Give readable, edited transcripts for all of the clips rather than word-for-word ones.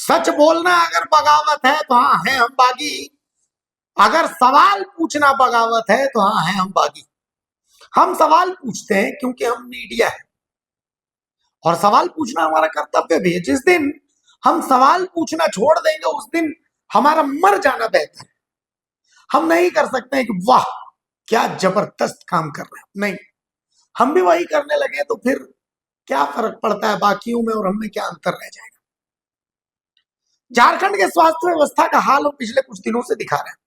सच बोलना अगर बगावत है तो हाँ है हम बागी। अगर सवाल पूछना बगावत है तो हाँ है हम बागी। हम सवाल पूछते हैं क्योंकि हम मीडिया है और सवाल पूछना हमारा कर्तव्य भी है। जिस दिन हम सवाल पूछना छोड़ देंगे उस दिन हमारा मर जाना बेहतर है। हम नहीं कर सकते हैं कि वाह क्या जबरदस्त काम कर रहे हैं, नहीं। हम भी वही करने लगे तो फिर क्या फर्क पड़ता है बाकियों में और हमें, क्या अंतर रह जाएगा। झारखंड के स्वास्थ्य व्यवस्था का हाल हम पिछले कुछ दिनों से दिखा रहे हैं।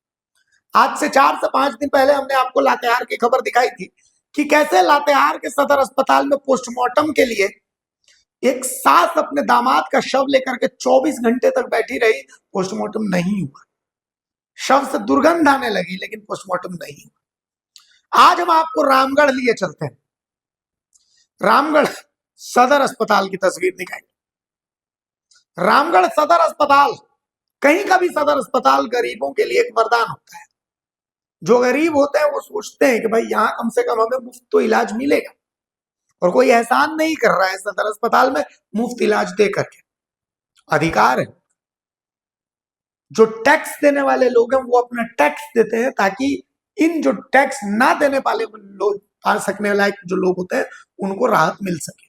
आज से 4 से 5 दिन पहले हमने आपको लातेहार की खबर दिखाई थी कि कैसे लातेहार के सदर अस्पताल में पोस्टमार्टम के लिए एक सास अपने दामाद का शव लेकर के 24 घंटे तक बैठी रही, पोस्टमार्टम नहीं हुआ। शव से दुर्गंध आने लगी लेकिन पोस्टमार्टम नहीं हुआ। आज हम आपको रामगढ़ लिए चलते हैं। रामगढ़ सदर अस्पताल की तस्वीर दिखाएंगे। रामगढ़ सदर अस्पताल, कहीं का भी सदर अस्पताल गरीबों के लिए एक वरदान होता है। जो गरीब होते हैं वो सोचते हैं कि भाई यहां कम से कम हमें मुफ्त तो इलाज मिलेगा, और कोई एहसान नहीं कर रहा है सदर अस्पताल में मुफ्त इलाज दे करके। अधिकार है। जो टैक्स देने वाले लोग हैं वो अपना टैक्स देते हैं ताकि इन जो टैक्स ना देने वाले लोग, आ सकने लायक जो लोग होते हैं, उनको राहत मिल सके।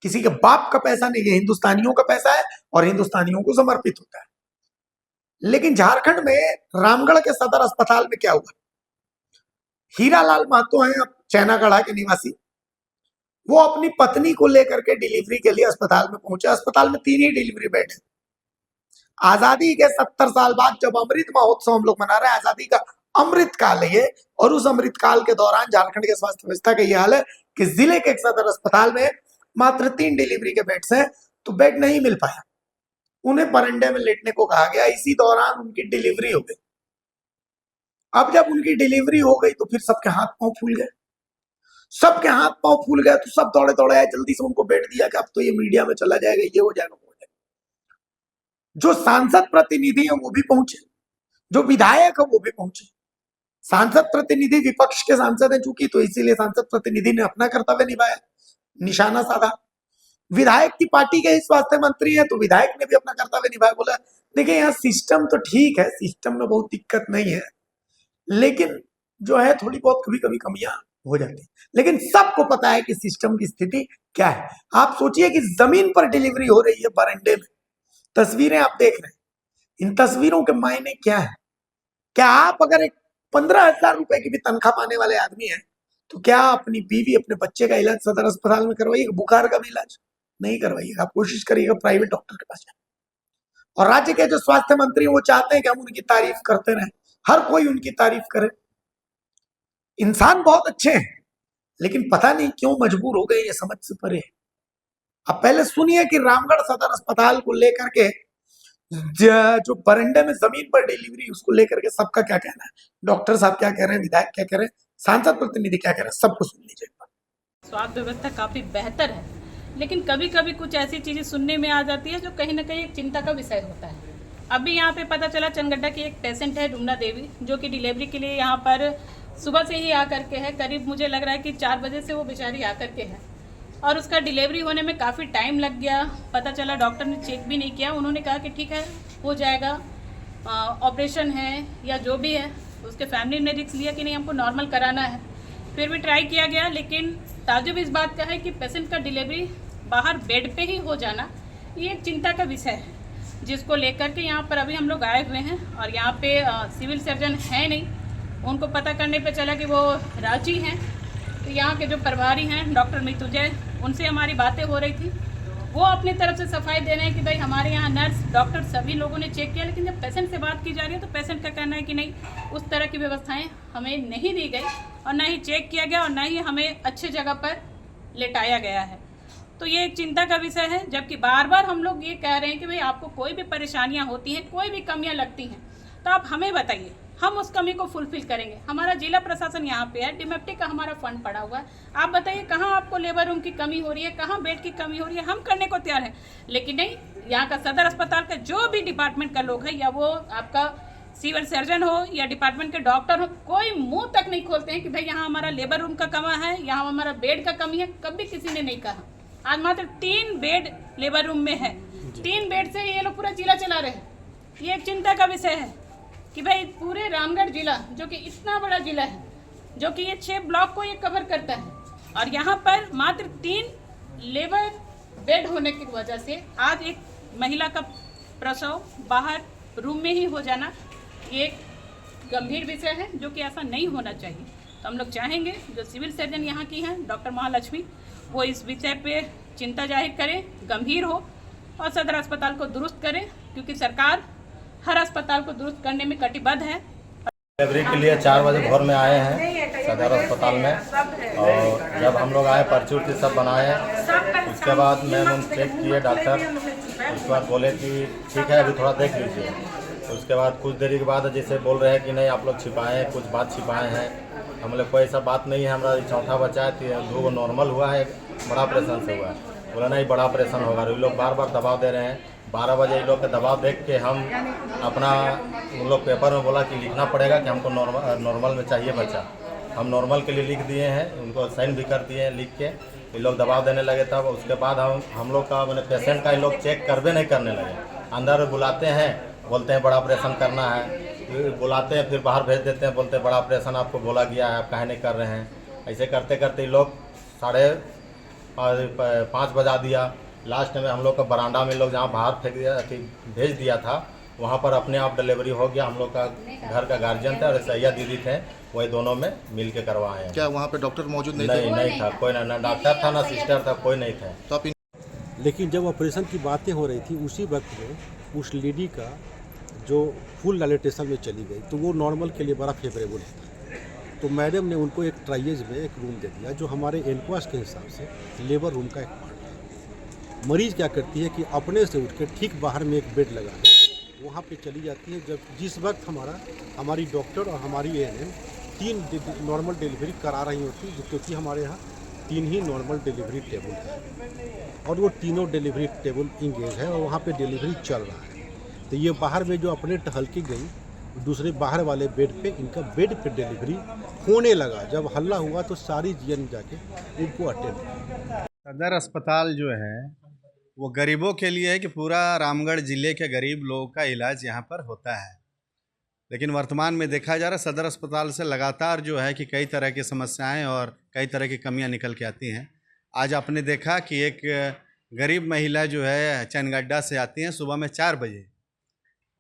किसी के बाप का पैसा नहीं है, हिंदुस्तानियों का पैसा है और हिंदुस्तानियों को समर्पित होता है। लेकिन झारखंड में रामगढ़ के सदर अस्पताल में क्या हुआ? हीरालाल महतो हैं चैनागढ़ा के निवासी। वो अपनी पत्नी को लेकर के डिलीवरी के लिए अस्पताल में पहुंचे। अस्पताल में 3 ही डिलीवरी बेड है। आजादी के 70 साल बाद जब अमृत महोत्सव हम लोग मना रहे हैं, आजादी का अमृत काल है ये, और उस अमृत काल के दौरान झारखंड के स्वास्थ्य व्यवस्था का यह हाल है कि जिले के एक सदर अस्पताल में मात्र 3 डिलीवरी के बेड्स हैं, तो बेड नहीं मिल पाया। उन्हें बरंडे में लेटने को कहा गया। इसी दौरान उनकी डिलीवरी हो गई। अब जब उनकी डिलीवरी हो गई तो फिर सबके हाथ पांव फूल गए। सबके हाथ पांव फूल गए तो सब दौड़े दौड़े आए, जल्दी से उनको बेड दिया कि अब तो ये मीडिया में चला जाएगा, ये हो जाएगा, वो हो जाएगा। जो सांसद प्रतिनिधि है वो भी पहुंचे, जो विधायक है वो भी पहुंचे। सांसद प्रतिनिधि विपक्ष के सांसद हैं चूंकि, तो इसीलिए सांसद प्रतिनिधि ने अपना कर्तव्य निभाया, निशाना साधा। विधायक की पार्टी के ही स्वास्थ्य मंत्री है तो विधायक ने भी अपना कर्तव्य निभाया। बोला देखिए यहाँ सिस्टम तो ठीक है, सिस्टम में बहुत दिक्कत नहीं है, लेकिन जो है थोड़ी बहुत कभी कभी कमियां हो जाती है। लेकिन सबको पता है कि सिस्टम की स्थिति क्या है। आप सोचिए कि जमीन पर डिलीवरी हो रही है, बरंडे में। तस्वीरें आप देख रहे हैं, इन तस्वीरों के मायने क्या है? क्या आप अगर एक 15,000 रुपए की भी तनख्वाह पाने वाले आदमी हैं तो क्या अपनी बीवी, अपने बच्चे का इलाज सदर अस्पताल में करवाइएगा? बुखार का भी इलाज नहीं करवाइएगा, आप कोशिश करिएगा प्राइवेट डॉक्टर के पास जाए। और राज्य के जो स्वास्थ्य मंत्री वो चाहते हैं कि हम उनकी तारीफ करते रहें, हर कोई उनकी तारीफ करे। इंसान बहुत अच्छे हैं लेकिन पता नहीं क्यों मजबूर हो गए, ये समझ से परे है। अब पहले सुनिए कि रामगढ़ सदर अस्पताल को लेकर के जो बरंडे में जमीन पर डिलीवरी, उसको लेकर के सबका क्या कहना है। डॉक्टर साहब क्या कह रहे हैं, विधायक क्या कह रहे हैं, सांसद प्रतिनिधि क्या कह रहे हैं, सबको सुन लीजिए। स्वास्थ्य व्यवस्था काफी बेहतर है, लेकिन कभी कभी कुछ ऐसी चीजें सुनने में आ जाती है जो कहीं ना कहीं एक चिंता का विषय होता है। अभी यहाँ पे पता चला चनगड्डा की एक पेशेंट है डुमना देवी, जो कि डिलीवरी के लिए यहाँ पर सुबह से ही आकर के है। करीब मुझे लग रहा है कि 4 बजे से वो बेचारी आकर के है, और उसका डिलीवरी होने में काफ़ी टाइम लग गया। पता चला डॉक्टर ने चेक भी नहीं किया। उन्होंने कहा कि ठीक है हो जाएगा, ऑपरेशन है या जो भी है। उसके फैमिली ने रिस्क लिया कि नहीं हमको नॉर्मल कराना है। फिर भी ट्राई किया गया, लेकिन ताजुब इस बात का है कि पेशेंट का डिलीवरी बाहर बेड पे ही हो जाना, ये एक चिंता का विषय है, जिसको लेकर के यहाँ पर अभी हम लोग आए हुए हैं। और यहाँ पे सिविल सर्जन है नहीं, उनको पता करने पे चला कि वो रांची हैं। तो यहाँ के जो प्रभारी हैं डॉक्टर मृत्युंजय, उनसे हमारी बातें हो रही थी। वो अपनी तरफ से सफाई दे रहे हैं कि भाई हमारे यहाँ नर्स, डॉक्टर सभी लोगों ने चेक किया, लेकिन जब पेशेंट से बात की जा रही है तो पेशेंट का कहना है कि नहीं, उस तरह की व्यवस्थाएं हमें नहीं दी गई, और ना ही चेक किया गया, और ना ही हमें अच्छे जगह पर लेटाया गया है। तो ये एक चिंता का विषय है। जबकि बार बार हम लोग ये कह रहे हैं कि भाई आपको कोई भी परेशानियाँ होती हैं, कोई भी कमियाँ लगती हैं, तो आप हमें बताइए, हम उस कमी को फुलफिल करेंगे। हमारा जिला प्रशासन यहाँ पे है, डीएमएफटी का हमारा फंड पड़ा हुआ है। आप बताइए कहाँ आपको लेबर रूम की कमी हो रही है, कहाँ बेड की कमी हो रही है, हम करने को तैयार हैं। लेकिन नहीं, यहाँ का सदर अस्पताल का जो भी डिपार्टमेंट का लोग है, या वो आपका सिविल सर्जन हो या डिपार्टमेंट के डॉक्टर हो, कोई मुंह तक नहीं खोलते हैं कि भाई यहाँ हमारा लेबर रूम का कमा है, यहाँ हमारा बेड का कमी है। कभी किसी ने नहीं कहा। आज मात्र 3 बेड लेबर रूम में है, 3 बेड से ये लोग पूरा जिला चला रहे हैं। ये एक चिंता का विषय है कि भाई पूरे रामगढ़ जिला, जो कि इतना बड़ा जिला है, जो कि ये 6 ब्लॉक को ये कवर करता है, और यहाँ पर मात्र 3 लेबर बेड होने की वजह से आज एक महिला का प्रसव बाहर रूम में ही हो जाना, ये एक गंभीर विषय है जो कि ऐसा नहीं होना चाहिए। तो हम लोग चाहेंगे जो सिविल सर्जन यहाँ की हैं डॉक्टर महालक्ष्मी, वो इस विषय पे चिंता जाहिर करें, गंभीर हो और सदर अस्पताल को दुरुस्त करें, क्योंकि सरकार हर अस्पताल को दुरुस्त करने में कटिबद्ध है। डिलीवरी के लिए 4 बजे भोर में आए हैं सदर अस्पताल में, और जब हम लोग आए पर्ची उर्ची सब बनाए, उसके बाद मैंने चेक किए डॉक्टर, उसके बाद बोले कि ठीक है अभी थोड़ा देख लीजिए। उसके बाद कुछ देरी के बाद जैसे बोल रहे हैं कि नहीं आप लोग छिपाए, कुछ बात छिपाए हैं। हम लोग कोई ऐसा बात नहीं है, हमारा चौथा बच्चा है, 2 नॉर्मल हुआ है, एक बड़ा ऑपरेशन से हुआ है। बोला नहीं बड़ा ऑपरेशन होगा, ये लोग बार बार दबाव दे रहे हैं। 12 बजे ये लोग का दबाव देख के हम अपना उन लोग पेपर में बोला कि लिखना पड़ेगा कि हमको नॉर्मल में चाहिए बच्चा। हम नॉर्मल के लिए लिख दिए हैं, उनको साइन भी कर दिए हैं लिख के। ये लोग दबाव देने लगे, तब उसके बाद हम लोग का मैंने पेशेंट का ये लोग चेक करवे नहीं करने लगे। अंदर बुलाते हैं, बोलते हैं बड़ा ऑपरेशन करना है, बुलाते हैं फिर बाहर भेज देते हैं, बोलते हैं बड़ा ऑपरेशन आपको बोला गया है, आप काहे नहीं कर रहे हैं। ऐसे करते करते ये लोग 5:30 बजा दिया। लास्ट में हम लोग का बरामदा में लोग जहाँ बाहर फेंक दिया भेज दिया था, वहाँ पर अपने आप डिलीवरी हो गया। हम लोग का घर का गार्जियन था और सैया दीदी थे, वही दोनों में मिल के करवाए हैं। क्या वहाँ पे डॉक्टर मौजूद नहीं थे? नहीं था कोई, ना डॉक्टर था ना सिस्टर था, कोई नहीं था। तो आप लेकिन जब ऑपरेशन की बातें हो रही थी उसी वक्त में उस लेडी का जो फुल डायलिटेशन में चली गई, तो वो नॉर्मल के लिए बड़ा फेवरेबल है। तो मैडम ने उनको एक ट्राइएज में एक रूम दे दिया, जो हमारे एनक्वास के हिसाब से लेबर रूम का एक पार्ट है। मरीज़ क्या करती है कि अपने से उठ के ठीक बाहर में एक बेड लगा है, वहाँ पे चली जाती है। जब जिस वक्त हमारी डॉक्टर और हमारी ANM 3 नॉर्मल डिलीवरी करा रही होती, क्योंकि हमारे यहाँ 3 ही नॉर्मल डिलीवरी टेबल है और वो तीनों डिलीवरी टेबल इंगेज है और वहाँ पे डिलीवरी चल रहा है। तो ये बाहर में जो अपने टहल के गई, दूसरे बाहर वाले बेड पे इनका बेड पे डिलीवरी होने लगा। जब हल्ला हुआ तो सारी GN जाके उनको अटेंड किया। सदर अस्पताल जो है वो गरीबों के लिए है कि पूरा रामगढ़ ज़िले के गरीब लोगों का इलाज यहाँ पर होता है। लेकिन वर्तमान में देखा जा रहा है सदर अस्पताल से लगातार जो है कि कई तरह की समस्याएं और कई तरह की कमियां निकल के आती हैं। आज आपने देखा कि एक गरीब महिला जो है चनगड्डा से आती हैं सुबह में 4 बजे,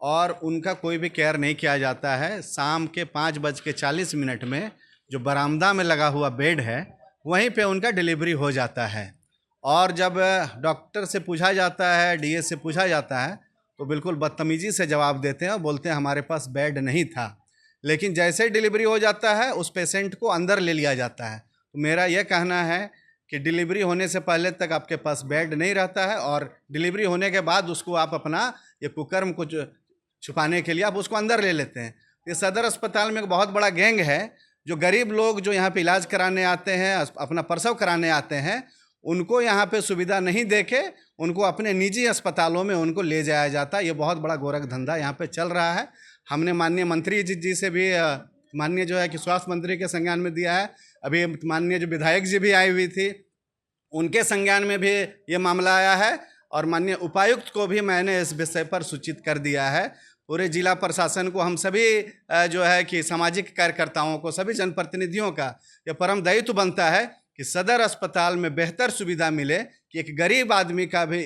और उनका कोई भी केयर नहीं किया जाता है। शाम के 5:40 में जो बरामदा में लगा हुआ बेड है वहीं पे उनका डिलीवरी हो जाता है। और जब डॉक्टर से पूछा जाता है, DS से पूछा जाता है, तो बिल्कुल बदतमीज़ी से जवाब देते हैं और बोलते हैं हमारे पास बेड नहीं था। लेकिन जैसे ही डिलीवरी हो जाता है उस पेशेंट को अंदर ले लिया जाता है। तो मेरा यह कहना है कि डिलीवरी होने से पहले तक आपके पास बेड नहीं रहता है, और डिलीवरी होने के बाद उसको आप अपना ये कुकर्म को छुपाने के लिए आप उसको अंदर ले लेते हैं। ये सदर अस्पताल में एक बहुत बड़ा गैंग है, जो गरीब लोग जो यहाँ पे इलाज कराने आते हैं, अपना प्रसव कराने आते हैं, उनको यहाँ पे सुविधा नहीं देके उनको अपने निजी अस्पतालों में उनको ले जाया जाता है। ये बहुत बड़ा गोरख धंधा यहाँ पे चल रहा है। हमने माननीय मंत्री जी से भी माननीय जो है कि स्वास्थ्य मंत्री के संज्ञान में दिया है। अभी माननीय जो विधायक जी भी आई हुई थी, उनके संज्ञान में भी ये मामला आया है, और माननीय उपायुक्त को भी मैंने इस विषय पर सूचित कर दिया है। पूरे जिला प्रशासन को, हम सभी जो है कि सामाजिक कार्यकर्ताओं को, सभी जनप्रतिनिधियों का यह परम दायित्व बनता है कि सदर अस्पताल में बेहतर सुविधा मिले, कि एक गरीब आदमी का भी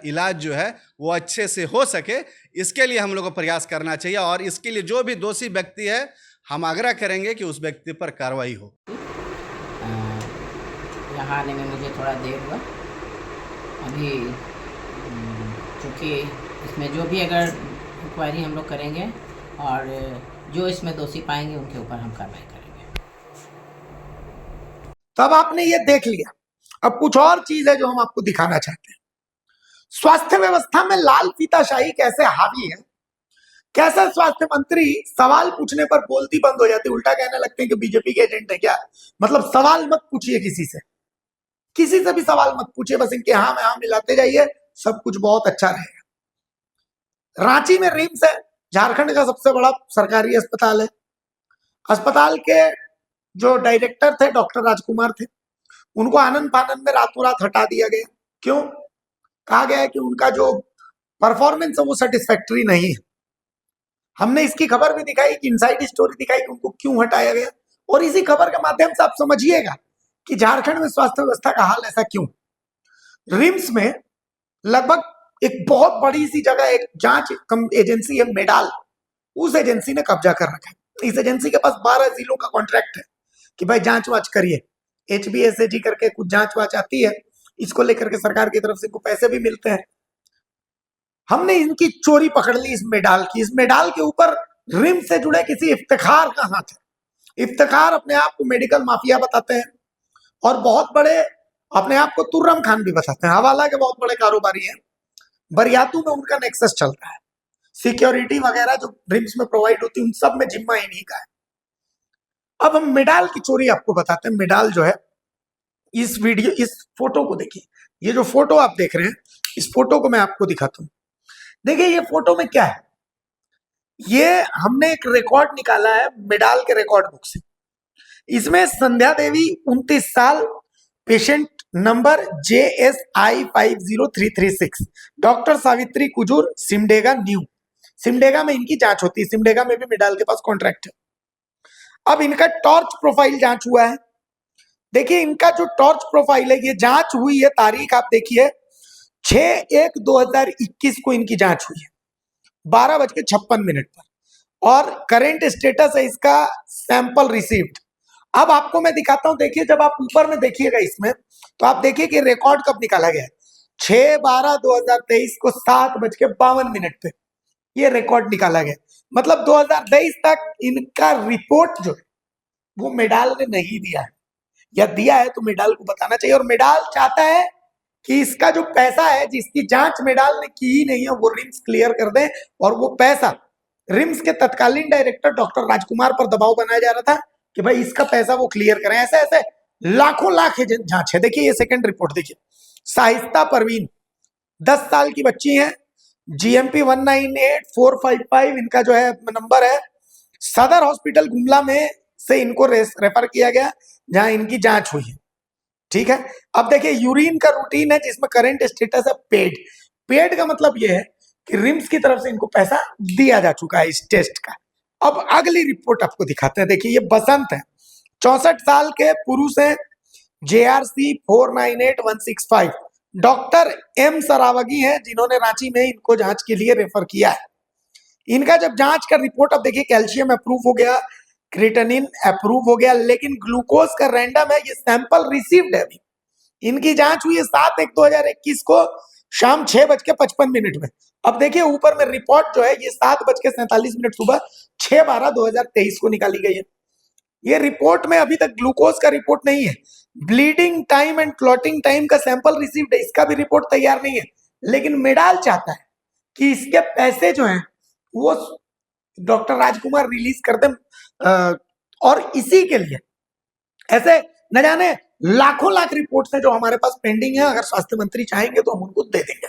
इलाज जो है वो अच्छे से हो सके। इसके लिए हम लोग को प्रयास करना चाहिए, और इसके लिए जो भी दोषी व्यक्ति है हम आग्रह करेंगे कि उस व्यक्ति पर कार्रवाई हो। यहाँ आने में मुझे थोड़ा देर हुआ। अभी चूँकि इसमें जो भी अगर इंक्वायरी हम लोग करेंगे और जो इसमें दोषी पाएंगे उनके ऊपर हम कार्रवाई करेंगे। तब आपने ये देख लिया। अब कुछ और चीज है जो हम आपको दिखाना चाहते हैं। स्वास्थ्य व्यवस्था में लाल फीताशाही कैसे हावी है, कैसे स्वास्थ्य मंत्री सवाल पूछने पर बोलती बंद हो जाती, उल्टा कहने लगते हैं कि बीजेपी के एजेंट है क्या। मतलब सवाल मत पूछिए किसी से भी सवाल मत पूछिए, बस इनके हाँ में हाँ मिलाते जाइए, सब कुछ बहुत अच्छा रहेगा। रांची में रिम्स है, झारखंड का सबसे बड़ा सरकारी अस्पताल है। अस्पताल के जो डायरेक्टर थे डॉक्टर राजकुमार थे, उनको आनंद फानंद में रातों रात हटा दिया गया। क्यों? कहा गया है कि उनका जो परफॉर्मेंस है वो सेटिस्फैक्टरी नहीं है। हमने इसकी खबर भी दिखाई कि इनसाइड स्टोरी दिखाई कि उनको क्यों हटाया गया, और इसी खबर के माध्यम से आप समझिएगा कि झारखंड में स्वास्थ्य व्यवस्था का हाल ऐसा क्यों। रिम्स में लगभग एक बहुत बड़ी सी जगह एक जांच एजेंसी है मेडाल, उस एजेंसी ने कब्जा कर रखा है। इस एजेंसी के पास 12 जिलों का कॉन्ट्रैक्ट है कि भाई जांच वाच करिए। HBSAG करके कुछ जांच वाच आती है, इसको लेकर के सरकार की तरफ से इनको पैसे भी मिलते हैं। हमने इनकी चोरी पकड़ ली इस मेडाल की। इस मेडाल के ऊपर रिम्स से जुड़े किसी इफ्तिखार का हाथ है। इफ्तिखार अपने आप को मेडिकल माफिया बताते हैं और बहुत बड़े अपने आप को तुर्रम खान भी बताते हैं। हवाला के बहुत बड़े कारोबारी हैं। बरियातू में उनका नेक्सस चलता है। सिक्योरिटी वगैरह जो रिम्स में प्रोवाइड होती है उन सब में जिम्मा इन्हीं का है। अब हम मेडाल की चोरी आपको बताते हैं। मेडाल जो है, इस वीडियो, इस फोटो को देखिए। ये जो फोटो आप देख रहे हैं, इस फोटो को मैं आपको दिखाता हूं। देखिए ये फोटो में क्या है, ये हमने एक रिकॉर्ड निकाला है मेडाल के रिकॉर्ड बुक से। इसमें संध्या देवी 29 साल, patient number JSI 50336, doctor Savitri Kujur, Simdega new. Simdega में इनकी जांच होती है। सिमडेगा में भी मेडाल के पास कॉन्ट्रैक्ट है। अब इनका टॉर्च प्रोफाइल जांच हुआ है। देखिए इनका जो टॉर्च प्रोफाइल है, ये जांच हुई है, तारीख आप देखिए 6/1/2021 को इनकी जांच हुई है 12:56 पर, और करंट स्टेटस है इसका सैंपल रिसीव्ड। अब आपको मैं दिखाता हूं। देखिए जब आप ऊपर में देखिएगा इसमें, तो आप देखिए कि रिकॉर्ड कब निकाला गया है। 6/12/2023 को 7:52 पे ये रिकॉर्ड निकाला गया। मतलब 2023 तक इनका रिपोर्ट जो है वो मेडाल ने नहीं दिया है, या दिया है तो मेडाल को बताना चाहिए। और मेडाल चाहता है कि इसका जो पैसा है, जिसकी जांच मेडाल ने की ही नहीं है, वो रिम्स क्लियर कर दें। और वो पैसा रिम्स के तत्कालीन डायरेक्टर डॉक्टर राजकुमार पर दबाव बनाया जा रहा था कि भाई इसका पैसा वो क्लियर करें। ऐसे ऐसे लाखों लाख जांच है। देखिए ये सेकंड रिपोर्ट देखिए। साहिस्ता परवीन 10 साल की बच्ची है, GMP 198455 इनका जो है नंबर है। सदर हॉस्पिटल गुमला में से इनको रेफर किया गया जहां इनकी जांच हुई है। ठीक है। अब देखिए यूरिन का रूटीन है जिसमें करंट स्टेटस है पेड। पेड का मतलब यह है कि रिम्स की तरफ से इनको पैसा दिया जा चुका है इस टेस्ट का। अब अगली रिपोर्ट आपको दिखाते हैं। देखिए ये बसंत है, 64 साल के पुरुष हैं, JRC 498165, डॉक्टर M सरावगी हैं जिन्होंने रांची में इनको जांच के लिए रेफर किया है। इनका जब जांच का रिपोर्ट, अब देखिए कैल्शियम अप्रूव हो गया, क्रिएटिनिन अप्रूव हो गया, लेकिन ग्लूकोज का रैंडम है, ये सैंपल रिसीव्ड है। अभी इनकी जांच हुई है 7/1/2021 को शाम 6:55 में। अब देखिए ऊपर में रिपोर्ट जो है ये 7:47 सुबह 6/12/2023 को निकाली गई है। ये रिपोर्ट में अभी तक ग्लूकोज का रिपोर्ट नहीं है। Bleeding time and clotting time का सैंपल रिसीव्ड है, इसका भी रिपोर्ट तैयार नहीं है। लेकिन मेडाल चाहता है कि इसके पैसे जो हैं वो डॉक्टर राजकुमार रिलीज कर दें, और इसी के लिए ऐसे न जाने लाखों लाख रिपोर्ट्स हैं जो हमारे पास पेंडिंग है। अगर स्वास्थ्य मंत्री चाहेंगे तो हम उनको दे देंगे।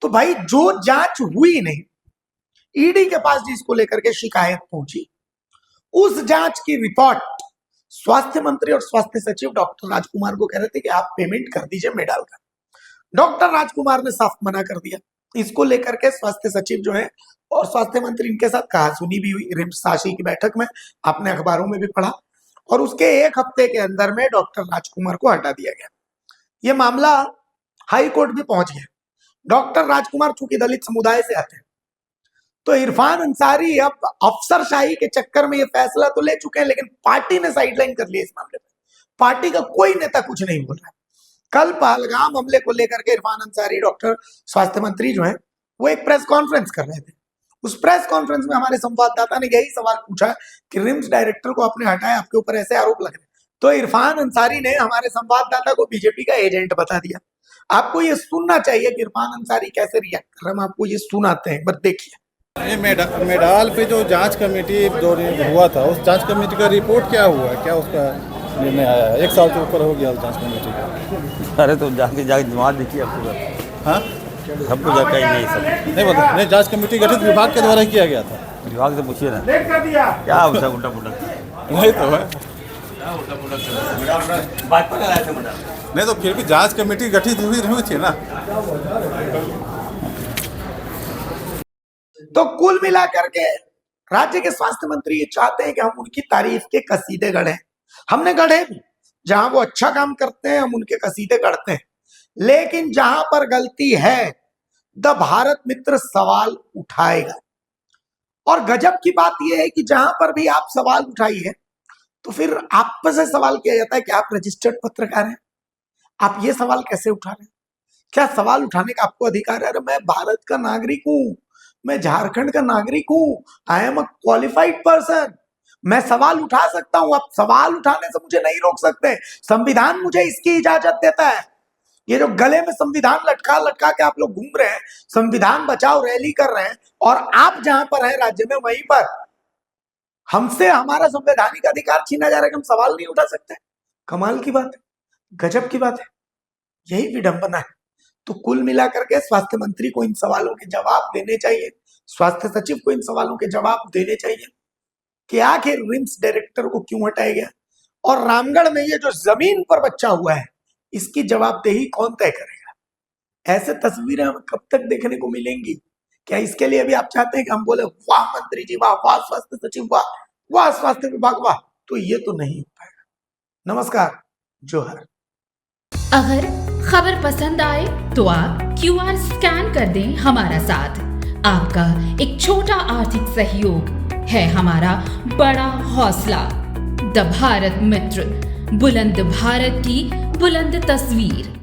तो भाई जो जांच हुई नहीं, ईडी के पास जिसको लेकर के शिकायत पहुंची, उस जांच की रिपोर्ट स्वास्थ्य मंत्री और स्वास्थ्य सचिव डॉक्टर राजकुमार को कह रहे थे कि आप पेमेंट कर दीजिए मेडाल का। डॉक्टर राजकुमार ने साफ मना कर दिया। इसको लेकर के स्वास्थ्य सचिव जो है और स्वास्थ्य मंत्री, इनके साथ कहासुनी भी हुई रिम्स शासी की बैठक में, आपने अखबारों में भी पढ़ा। और उसके एक हफ्ते के अंदर में डॉक्टर राजकुमार को हटा दिया गया। ये मामला हाई कोर्ट भी पहुंच गया। डॉक्टर राजकुमार चूंकि दलित समुदाय से आते हैं, तो इरफान अंसारी अब अफसरशाही के चक्कर में ये फैसला तो ले चुके हैं, लेकिन पार्टी ने साइडलाइन कर लिया इस मामले में। पार्टी का कोई नेता कुछ नहीं बोल रहा। कल पहलगाम हमले को लेकर के इरफान अंसारी, डॉक्टर स्वास्थ्य मंत्री जो है, वो एक प्रेस कॉन्फ्रेंस कर रहे थे। उस प्रेस कॉन्फ्रेंस में हमारे संवाददाता ने यही सवाल पूछा कि रिम्स डायरेक्टर को आपने हटाया, आपके ऊपर ऐसे आरोप लग रहे। तो इरफान अंसारी ने हमारे संवाददाता को बीजेपी का एजेंट बता दिया। आपको ये सुनना चाहिए कि इरफान अंसारी कैसे रिएक्ट कर रहे हैं। हम आपको ये सुनाते हैं, बस देखिए। ये मेडाल पे जो जांच कमेटी जो हुआ था, उस जांच कमेटी का रिपोर्ट क्या हुआ है? क्या उसका निर्णय आया है? 1 साल से ऊपर हो गया उस जांच कमेटी का। अरे तो जाके जमात देखिए आपको। हाँ, सबको जाकर ही नहीं सब नहीं बता। नहीं, जांच कमेटी गठित विभाग के द्वारा किया गया था। विभाग से पूछिए ना क्या उल्टा पुल्टा वही तो है। भाजपा का नहीं तो फिर भी जांच कमेटी गठित हुई थी ना। तो कुल मिलाकर के राज्य के स्वास्थ्य मंत्री ये चाहते हैं कि हम उनकी तारीफ के कसीदे गढ़े, हमने गढ़े भी, जहां वो अच्छा काम करते हैं हम उनके कसीदे गढ़ते हैं, लेकिन जहां पर गलती है द भारत मित्र सवाल उठाएगा। और गजब की बात यह है कि जहां पर भी आप सवाल उठाइए तो फिर आपसे सवाल किया जाता है कि आप रजिस्टर्ड पत्रकार हैं, आप ये सवाल कैसे उठा रहे हैं, क्या सवाल उठाने का आपको अधिकार है? अरे मैं भारत का नागरिक हूं, मैं झारखंड का नागरिक हूं, I am a qualified person, मैं सवाल उठा सकता हूं। आप सवाल उठाने से मुझे नहीं रोक सकते, संविधान मुझे इसकी इजाजत देता है। ये जो गले में संविधान लटका लटका के आप लोग घूम रहे हैं, संविधान बचाओ रैली कर रहे हैं, और आप जहां पर है राज्य में वहीं पर हमसे हमारा संवैधानिक अधिकार छीना जा रहा है कि हम सवाल नहीं उठा सकते। कमाल की बात है, गजब की बात है, यही विडंबना है। तो कुल मिलाकर के स्वास्थ्य मंत्री को इन सवालों के जवाब देने चाहिए, स्वास्थ्य सचिव को इन सवालों के जवाब देने चाहिए कि आखिर रिम्स डायरेक्टर को क्यों हटाया गया, और रामगढ़ में ये जो जमीन पर बच्चा हुआ है इसकी जवाबदेही कौन तय करेगा। ऐसे तस्वीरें हमें कब तक देखने को मिलेंगी? क्या इसके लिए भी आप चाहते हैं कि हम बोले वाह मंत्री जी वाह, वाह स्वास्थ्य सचिव वाह, वाह स्वास्थ्य विभाग वाह? तो ये तो नहीं हो पाएगा। नमस्कार, जोहर। अगर खबर पसंद आए तो आप QR स्कैन कर दें हमारा साथ। आपका एक छोटा आर्थिक सहयोग है हमारा बड़ा हौसला। द भारत मित्र, बुलंद भारत की बुलंद तस्वीर।